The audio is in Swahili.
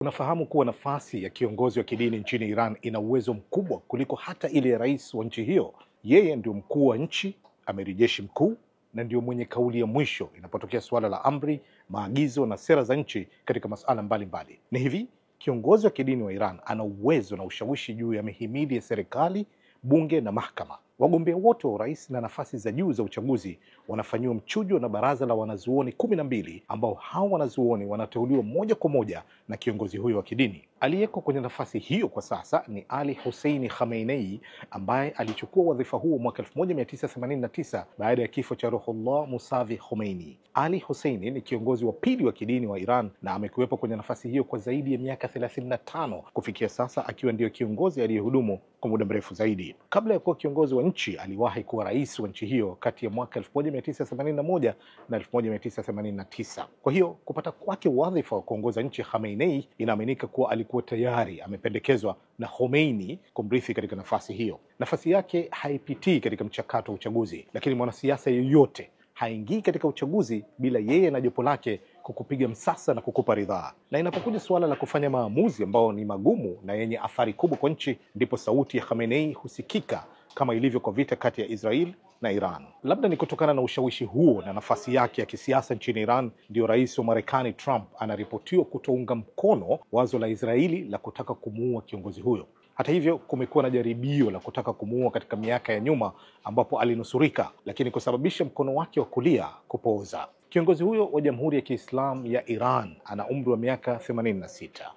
Unafahamu kuwa nafasi ya kiongozi wa kidini nchini Iran ina uwezo mkubwa kuliko hata ile ya rais wa nchi hiyo. Yeye ndio mkuu wa nchi, amiri jeshi mkuu, na ndio mwenye kauli ya mwisho inapotokea suala la amri, maagizo na sera za nchi katika masuala mbalimbali. Ni hivi, kiongozi wa kidini wa Iran ana uwezo na ushawishi juu ya mihimili ya serikali, bunge na mahakama. Wagombea wote wa urais na nafasi za juu za uchaguzi wanafanyiwa mchujo na baraza la wanazuoni 12 ambao hao wanazuoni wanateuliwa moja kwa moja na kiongozi huyo wa kidini. Aliyeko kwenye nafasi hiyo kwa sasa ni Ali Hussein Khamenei ambaye alichukua wadhifa huo mwaka 1989 baada ya kifo cha Ruhollah Musavi Khomeini. Ali Hussein ni kiongozi wa pili wa kidini wa Iran na amekuwepo kwenye nafasi hiyo kwa zaidi ya miaka 35 kufikia sasa, akiwa ndiyo kiongozi aliyehudumu kwa muda mrefu zaidi. Kabla ya kuwa kiongozi wa nchi, aliwahi kuwa rais wa nchi hiyo kati ya mwaka 1981 na 1989. Kwa hiyo kupata kwake wadhifa wa kuongoza nchi Khamenei, inaaminika kuwa alikuwa tayari amependekezwa na Khomeini kumrithi katika nafasi hiyo. Nafasi yake haipitii katika mchakato wa uchaguzi, lakini mwanasiasa yeyote haingii katika uchaguzi bila yeye na jopo lake kukupiga msasa na kukupa ridhaa. Na inapokuja suala la kufanya maamuzi ambao ni magumu na yenye athari kubwa kwa nchi, ndipo sauti ya Khamenei husikika, kama ilivyo kwa vita kati ya Israel na Iran. Labda ni kutokana na ushawishi huo na nafasi yake ya kisiasa nchini Iran, ndio rais wa Marekani Trump anaripotiwa kutounga mkono wazo la Israeli la kutaka kumuua kiongozi huyo. Hata hivyo, kumekuwa na jaribio la kutaka kumuua katika miaka ya nyuma ambapo alinusurika, lakini kusababisha mkono wake wa kulia kupooza. Kiongozi huyo wa Jamhuri ya Kiislamu ya Iran ana umri wa miaka 86.